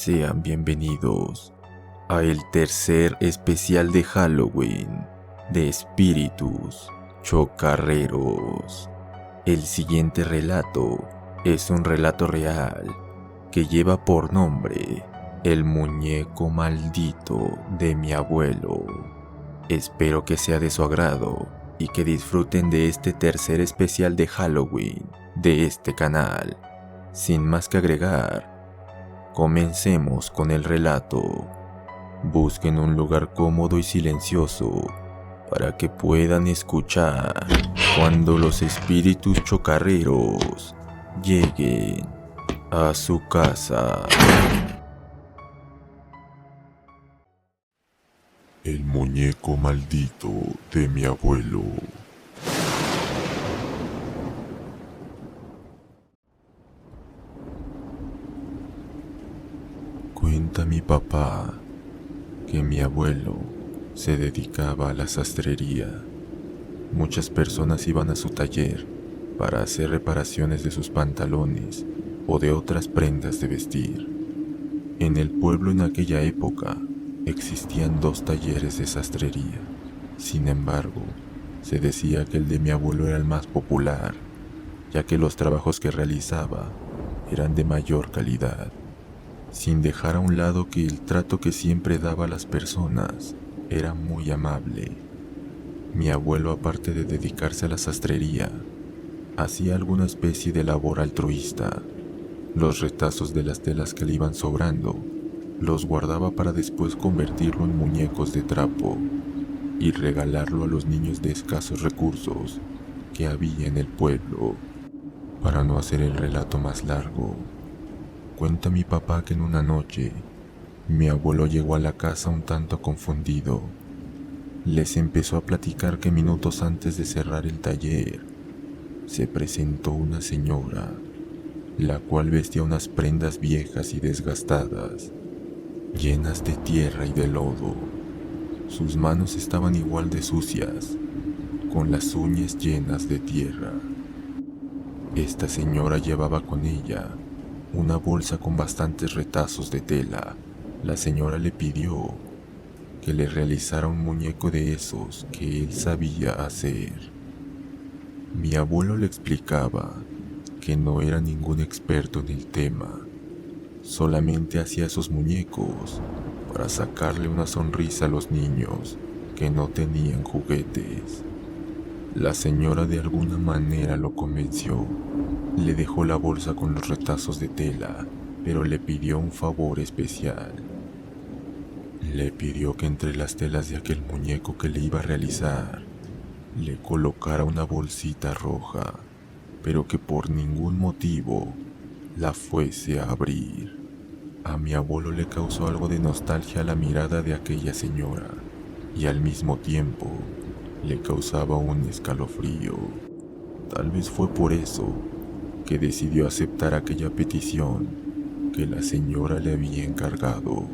Sean bienvenidos a el tercer especial de Halloween de Espíritus Chocarreros. El siguiente relato es un relato real que lleva por nombre El muñeco maldito de mi abuelo. Espero que sea de su agrado y que disfruten de este tercer especial de Halloween de este canal. Sin más que agregar, comencemos con el relato. Busquen un lugar cómodo y silencioso para que puedan escuchar cuando los espíritus chocarreros lleguen a su casa. El muñeco maldito de mi abuelo. Cuenta mi papá que mi abuelo se dedicaba a la sastrería. Muchas personas iban a su taller para hacer reparaciones de sus pantalones o de otras prendas de vestir. En el pueblo en aquella época existían 2 talleres de sastrería. Sin embargo, se decía que el de mi abuelo era el más popular, ya que los trabajos que realizaba eran de mayor calidad, sin dejar a un lado que el trato que siempre daba a las personas era muy amable. Mi abuelo, aparte de dedicarse a la sastrería, hacía alguna especie de labor altruista. Los retazos de las telas que le iban sobrando los guardaba para después convertirlo en muñecos de trapo y regalarlo a los niños de escasos recursos que había en el pueblo. Para no hacer el relato más largo, cuenta mi papá que en una noche mi abuelo llegó a la casa un tanto confundido. Les empezó a platicar que minutos antes de cerrar el taller se presentó una señora, la cual vestía unas prendas viejas y desgastadas, llenas de tierra y de lodo. Sus manos estaban igual de sucias, con las uñas llenas de tierra. Esta señora llevaba con ella una bolsa con bastantes retazos de tela. La señora le pidió que le realizara un muñeco de esos que él sabía hacer. Mi abuelo le explicaba que no era ningún experto en el tema, solamente hacía esos muñecos para sacarle una sonrisa a los niños que no tenían juguetes. La señora de alguna manera lo convenció. Le dejó la bolsa con los retazos de tela, pero le pidió un favor especial. Le pidió que entre las telas de aquel muñeco que le iba a realizar, le colocara una bolsita roja, pero que por ningún motivo la fuese a abrir. A mi abuelo le causó algo de nostalgia la mirada de aquella señora, y al mismo tiempo le causaba un escalofrío. Tal vez fue por eso que decidió aceptar aquella petición que la señora le había encargado.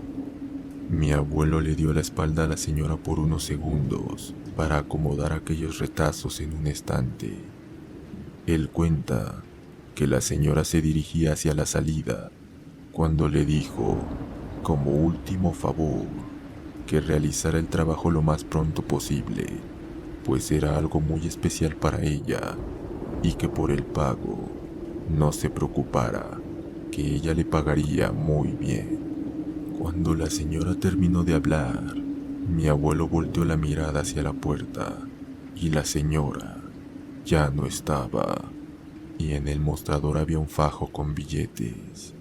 Mi abuelo le dio la espalda a la señora por unos segundos para acomodar aquellos retazos en un estante. Él cuenta que la señora se dirigía hacia la salida cuando le dijo, como último favor, que realizara el trabajo lo más pronto posible, pues era algo muy especial para ella, y que por el pago no se preocupara, que ella le pagaría muy bien. Cuando la señora terminó de hablar, mi abuelo volteó la mirada hacia la puerta y la señora ya no estaba, y en el mostrador había un fajo con billetes.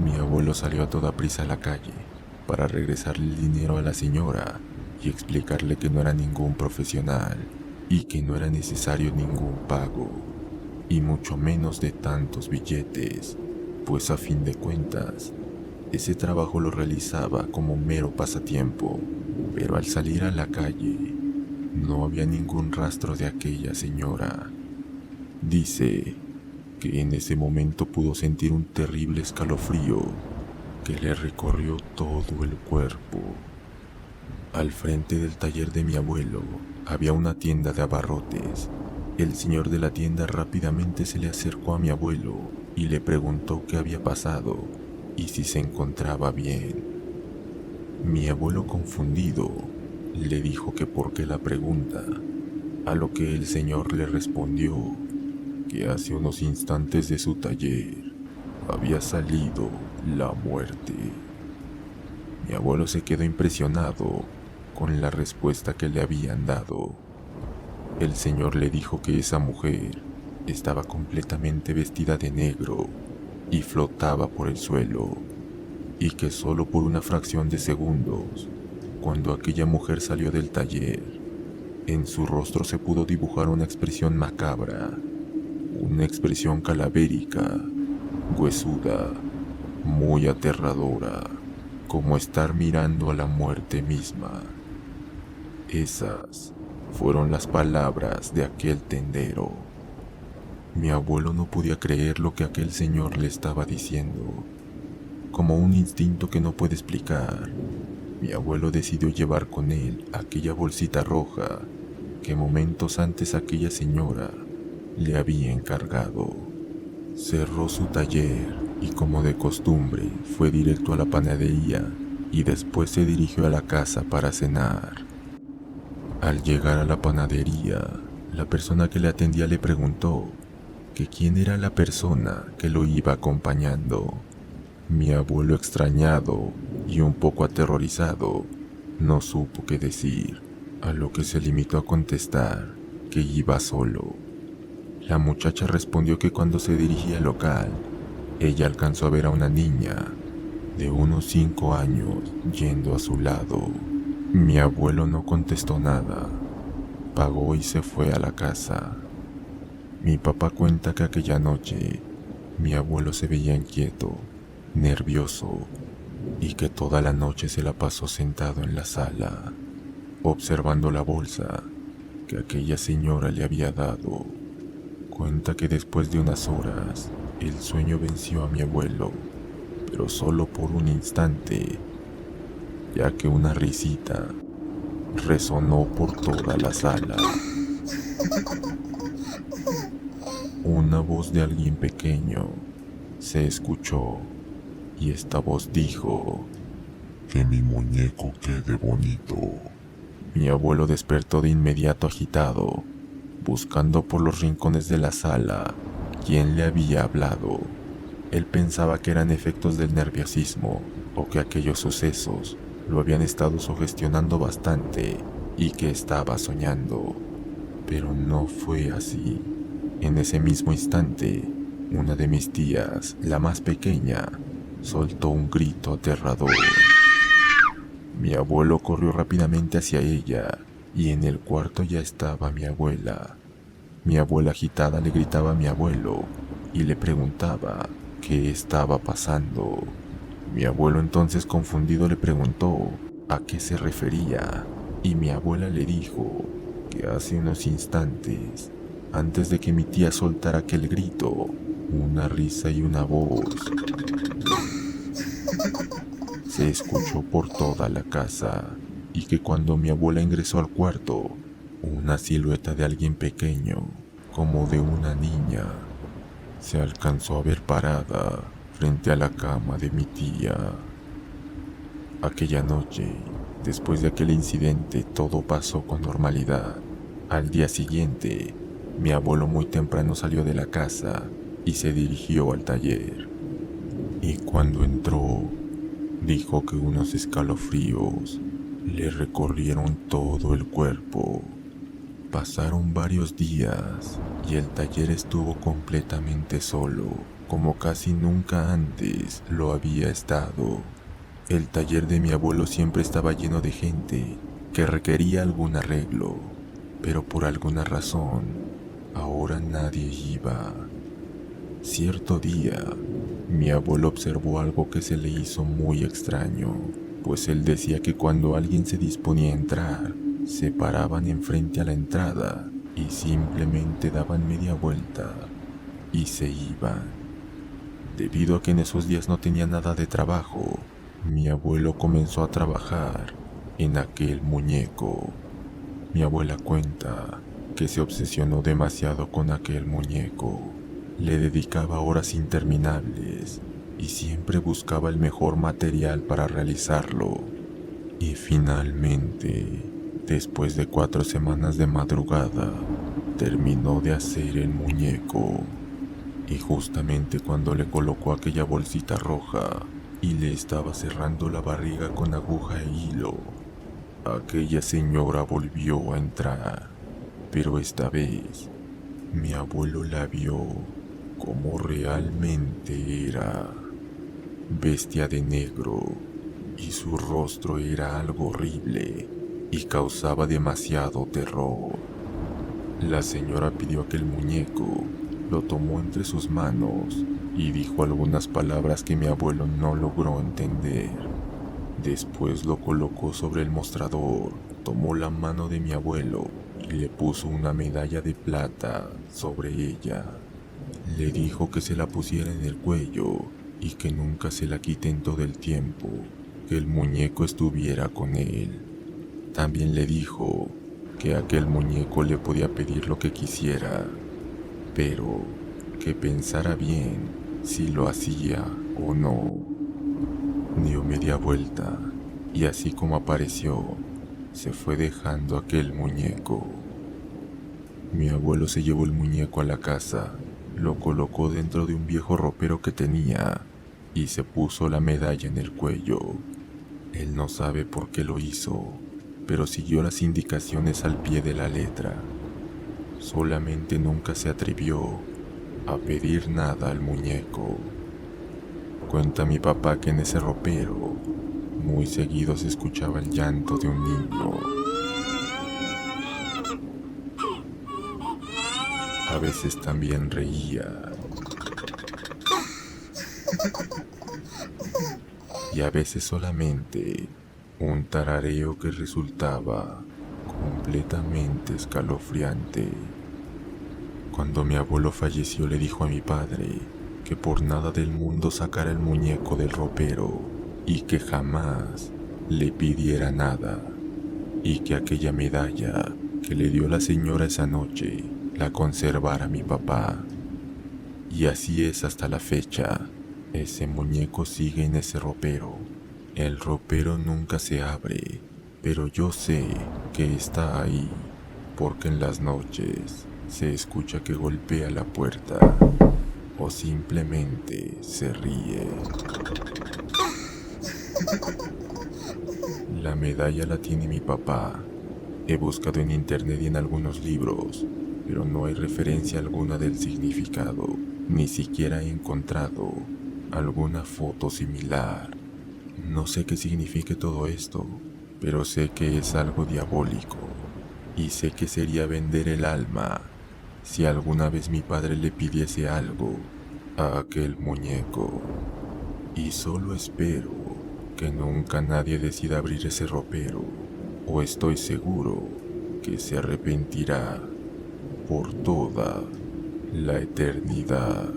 Mi abuelo salió a toda prisa a la calle para regresarle el dinero a la señora y explicarle que no era ningún profesional y que no era necesario ningún pago, y mucho menos de tantos billetes, pues a fin de cuentas, ese trabajo lo realizaba como mero pasatiempo. Pero al salir a la calle, no había ningún rastro de aquella señora. Dice que en ese momento pudo sentir un terrible escalofrío que le recorrió todo el cuerpo. Al frente del taller de mi abuelo había una tienda de abarrotes. El señor de la tienda rápidamente se le acercó a mi abuelo y le preguntó qué había pasado, y si se encontraba bien. Mi abuelo, confundido, le dijo que por qué la pregunta, a lo que el señor le respondió que hace unos instantes de su taller había salido la muerte. Mi abuelo se quedó impresionado con la respuesta que le habían dado. El señor le dijo que esa mujer estaba completamente vestida de negro y flotaba por el suelo, y que solo por una fracción de segundos, cuando aquella mujer salió del taller, en su rostro se pudo dibujar una expresión macabra, una expresión calavérica, huesuda, muy aterradora, como estar mirando a la muerte misma. Esas fueron las palabras de aquel tendero. Mi abuelo no podía creer lo que aquel señor le estaba diciendo. Como un instinto que no puede explicar, mi abuelo decidió llevar con él aquella bolsita roja que momentos antes aquella señora le había encargado. Cerró su taller y, como de costumbre, fue directo a la panadería y después se dirigió a la casa para cenar. Al llegar a la panadería, la persona que le atendía le preguntó que quién era la persona que lo iba acompañando. Mi abuelo, extrañado y un poco aterrorizado, no supo qué decir, a lo que se limitó a contestar que iba solo. La muchacha respondió que cuando se dirigía al local, ella alcanzó a ver a una niña de unos 5 años yendo a su lado. Mi abuelo no contestó nada, pagó y se fue a la casa. Mi papá cuenta que aquella noche mi abuelo se veía inquieto, nervioso, y que toda la noche se la pasó sentado en la sala, observando la bolsa que aquella señora le había dado. Cuenta que después de unas horas el sueño venció a mi abuelo, pero solo por un instante, ya que una risita resonó por toda la sala. Una voz de alguien pequeño se escuchó y esta voz dijo: que mi muñeco quede bonito. Mi abuelo despertó de inmediato agitado, buscando por los rincones de la sala quién le había hablado. Él pensaba que eran efectos del nerviosismo o que aquellos sucesos lo habían estado sugestionando bastante y que estaba soñando. Pero no fue así. En ese mismo instante, una de mis tías, la más pequeña, soltó un grito aterrador. Mi abuelo corrió rápidamente hacia ella y en el cuarto ya estaba mi abuela. Mi abuela agitada le gritaba a mi abuelo y le preguntaba qué estaba pasando. Mi abuelo, entonces confundido, le preguntó a qué se refería y mi abuela le dijo que hace unos instantes, antes de que mi tía soltara aquel grito, una risa y una voz se escuchó por toda la casa, y que cuando mi abuela ingresó al cuarto, una silueta de alguien pequeño, como de una niña, se alcanzó a ver parada frente a la cama de mi tía. Aquella noche, después de aquel incidente, todo pasó con normalidad. Al día siguiente, mi abuelo muy temprano salió de la casa y se dirigió al taller. Y cuando entró, dijo que unos escalofríos le recorrieron todo el cuerpo. Pasaron varios días y el taller estuvo completamente solo, como casi nunca antes lo había estado. El taller de mi abuelo siempre estaba lleno de gente que requería algún arreglo, pero por alguna razón, ahora nadie iba. Cierto día, mi abuelo observó algo que se le hizo muy extraño, pues él decía que cuando alguien se disponía a entrar, se paraban enfrente a la entrada y simplemente daban media vuelta y se iban. Debido a que en esos días no tenía nada de trabajo, mi abuelo comenzó a trabajar en aquel muñeco. Mi abuela cuenta que se obsesionó demasiado con aquel muñeco. Le dedicaba horas interminables y siempre buscaba el mejor material para realizarlo. Y finalmente, después de 4 semanas de madrugada, terminó de hacer el muñeco. Y justamente cuando le colocó aquella bolsita roja y le estaba cerrando la barriga con aguja e hilo, aquella señora volvió a entrar. Pero esta vez, mi abuelo la vio como realmente era. Vestía de negro y su rostro era algo horrible y causaba demasiado terror. La señora pidió aquel muñeco, lo tomó entre sus manos y dijo algunas palabras que mi abuelo no logró entender. Después lo colocó sobre el mostrador, tomó la mano de mi abuelo y le puso una medalla de plata sobre ella. Le dijo que se la pusiera en el cuello y que nunca se la quite en todo el tiempo que el muñeco estuviera con él. También le dijo que aquel muñeco le podía pedir lo que quisiera, pero que pensara bien si lo hacía o no. Dio media vuelta y así como apareció, se fue dejando aquel muñeco. Mi abuelo se llevó el muñeco a la casa, lo colocó dentro de un viejo ropero que tenía y se puso la medalla en el cuello. Él no sabe por qué lo hizo, pero siguió las indicaciones al pie de la letra. Solamente nunca se atrevió a pedir nada al muñeco. Cuenta mi papá que en ese ropero muy seguido se escuchaba el llanto de un niño. A veces también reía. Y a veces solamente un tarareo que resultaba completamente escalofriante. Cuando mi abuelo falleció le dijo a mi padre que por nada del mundo sacara el muñeco del ropero y que jamás le pidiera nada, y que aquella medalla que le dio la señora esa noche la conservara mi papá. Y así es hasta la fecha. Ese muñeco sigue en ese ropero. El ropero nunca se abre, pero yo sé que está ahí, porque en las noches se escucha que golpea la puerta o simplemente se ríe. La medalla la tiene mi papá. He buscado en internet y en algunos libros, pero no hay referencia alguna del significado. Ni siquiera he encontrado alguna foto similar. No sé qué signifique todo esto, pero sé que es algo diabólico. Y sé que sería vender el alma si alguna vez mi padre le pidiese algo a aquel muñeco. Y solo espero que nunca nadie decida abrir ese ropero, o estoy seguro que se arrepentirá por toda la eternidad.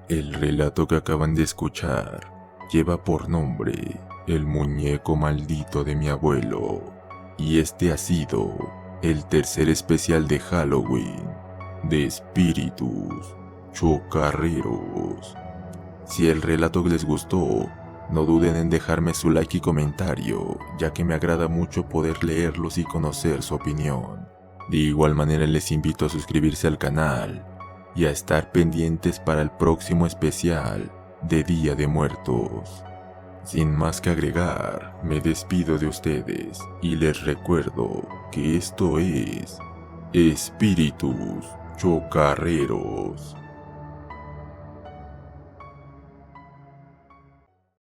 El relato que acaban de escuchar lleva por nombre El muñeco maldito de mi abuelo, y este ha sido el tercer especial de Halloween de espíritus chocarreros. Si el relato les gustó, no duden en dejarme su like y comentario, ya que me agrada mucho poder leerlos y conocer su opinión. De igual manera les invito a suscribirse al canal y a estar pendientes para el próximo especial de Día de Muertos. Sin más que agregar, me despido de ustedes y les recuerdo que esto es Espíritus Chocarreros.